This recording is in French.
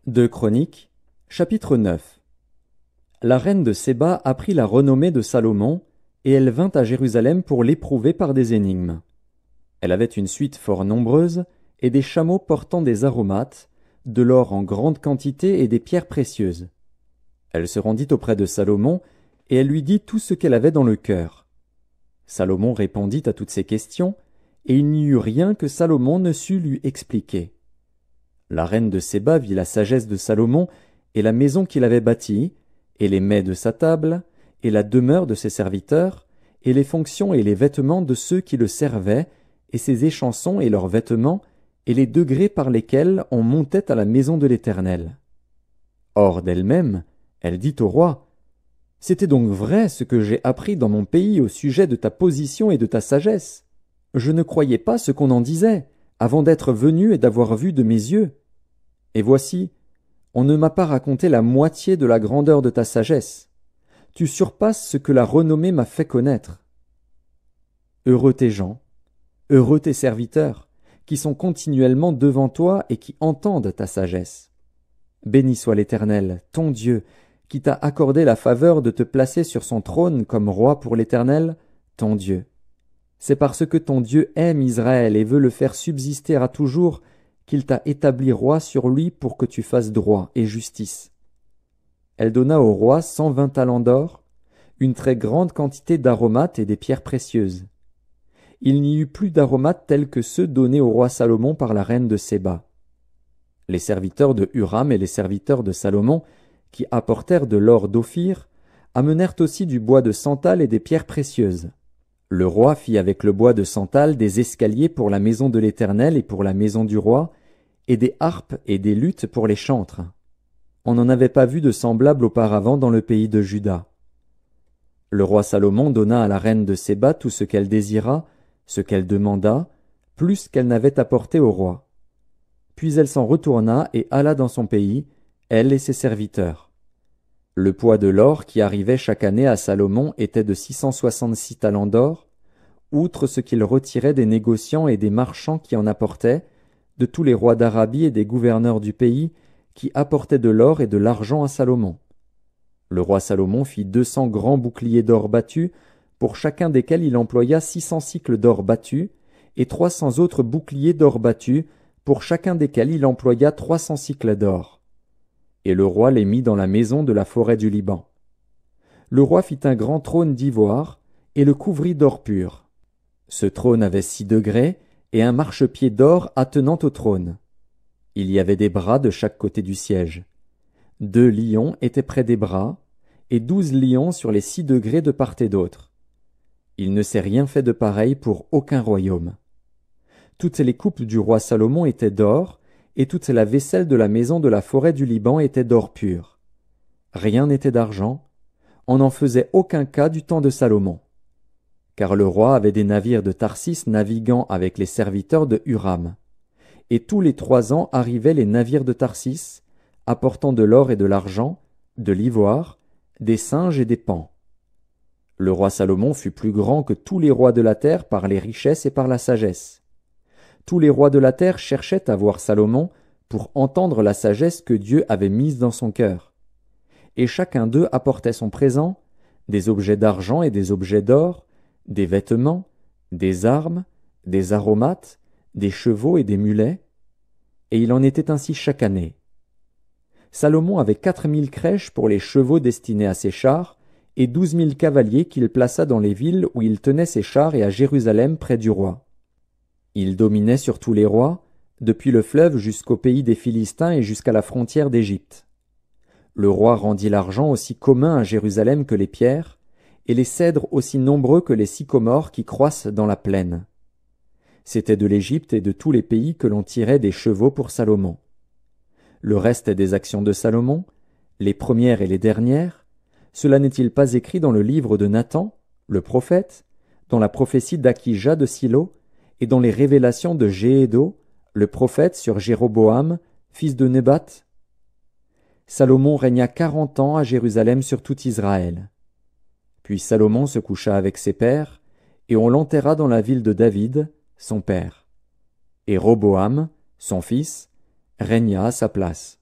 Deux Chroniques, chapitre 9. La reine de Séba apprit la renommée de Salomon, et elle vint à Jérusalem pour l'éprouver par des énigmes. Elle avait une suite fort nombreuse, et des chameaux portant des aromates, de l'or en grande quantité et des pierres précieuses. Elle se rendit auprès de Salomon, et elle lui dit tout ce qu'elle avait dans le cœur. Salomon répondit à toutes ses questions, et il n'y eut rien que Salomon ne sût lui expliquer. La reine de Séba vit la sagesse de Salomon, et la maison qu'il avait bâtie, et les mets de sa table, et la demeure de ses serviteurs, et les fonctions et les vêtements de ceux qui le servaient, et ses échansons et leurs vêtements, et les degrés par lesquels on montait à la maison de l'Éternel. Hors d'elle-même, elle dit au roi, « C'était donc vrai ce que j'ai appris dans mon pays au sujet de ta position et de ta sagesse. Je ne croyais pas ce qu'on en disait, avant d'être venu et d'avoir vu de mes yeux. Et voici, on ne m'a pas raconté la moitié de la grandeur de ta sagesse. Tu surpasses ce que la renommée m'a fait connaître. Heureux tes gens, heureux tes serviteurs, qui sont continuellement devant toi et qui entendent ta sagesse. Béni soit l'Éternel, ton Dieu, qui t'a accordé la faveur de te placer sur son trône comme roi pour l'Éternel, ton Dieu. C'est parce que ton Dieu aime Israël et veut le faire subsister à toujours qu'il t'a établi roi sur lui pour que tu fasses droit et justice. Elle donna au roi 120 talents d'or, une très grande quantité d'aromates et des pierres précieuses. Il n'y eut plus d'aromates tels que ceux donnés au roi Salomon par la reine de Séba. Les serviteurs de Huram et les serviteurs de Salomon, qui apportèrent de l'or d'Ophir, amenèrent aussi du bois de santal et des pierres précieuses. Le roi fit avec le bois de santal des escaliers pour la maison de l'Éternel et pour la maison du roi, et des harpes et des luttes pour les chantres. On n'en avait pas vu de semblable auparavant dans le pays de Juda. Le roi Salomon donna à la reine de Séba tout ce qu'elle désira, ce qu'elle demanda, plus qu'elle n'avait apporté au roi. Puis elle s'en retourna et alla dans son pays, elle et ses serviteurs. Le poids de l'or qui arrivait chaque année à Salomon était de 666 talents d'or, outre ce qu'il retirait des négociants et des marchands qui en apportaient, de tous les rois d'Arabie et des gouverneurs du pays, qui apportaient de l'or et de l'argent à Salomon. Le roi Salomon fit 200 grands boucliers d'or battus, pour chacun desquels il employa 600 cycles d'or battus, et 300 autres boucliers d'or battus, pour chacun desquels il employa 300 cycles d'or. Et le roi les mit dans la maison de la forêt du Liban. Le roi fit un grand trône d'ivoire, et le couvrit d'or pur. Ce trône avait 6 degrés, et un marchepied d'or attenant au trône. Il y avait des bras de chaque côté du siège. 2 lions étaient près des bras, et 12 lions sur les 6 degrés de part et d'autre. Il ne s'est rien fait de pareil pour aucun royaume. Toutes les coupes du roi Salomon étaient d'or, et toute la vaisselle de la maison de la forêt du Liban était d'or pur. Rien n'était d'argent, on n'en faisait aucun cas du temps de Salomon. Car le roi avait des navires de Tarsis naviguant avec les serviteurs de Huram. Et tous les 3 ans arrivaient les navires de Tarsis, apportant de l'or et de l'argent, de l'ivoire, des singes et des paons. Le roi Salomon fut plus grand que tous les rois de la terre par les richesses et par la sagesse. Tous les rois de la terre cherchaient à voir Salomon pour entendre la sagesse que Dieu avait mise dans son cœur. Et chacun d'eux apportait son présent, des objets d'argent et des objets d'or, des vêtements, des armes, des aromates, des chevaux et des mulets, et il en était ainsi chaque année. Salomon avait 4000 crèches pour les chevaux destinés à ses chars, et 12 000 cavaliers qu'il plaça dans les villes où il tenait ses chars et à Jérusalem près du roi. Il dominait sur tous les rois, depuis le fleuve jusqu'au pays des Philistins et jusqu'à la frontière d'Égypte. Le roi rendit l'argent aussi commun à Jérusalem que les pierres, et les cèdres aussi nombreux que les sycomores qui croissent dans la plaine. C'était de l'Égypte et de tous les pays que l'on tirait des chevaux pour Salomon. Le reste des actions de Salomon, les premières et les dernières, cela n'est-il pas écrit dans le livre de Nathan, le prophète, dans la prophétie d'Akija de Silo, et dans les révélations de Jéhédo, le prophète sur Jéroboam, fils de Nébat? Salomon régna 40 ans à Jérusalem sur tout Israël. Puis Salomon se coucha avec ses pères, et on l'enterra dans la ville de David, son père. Et Roboam, son fils, régna à sa place.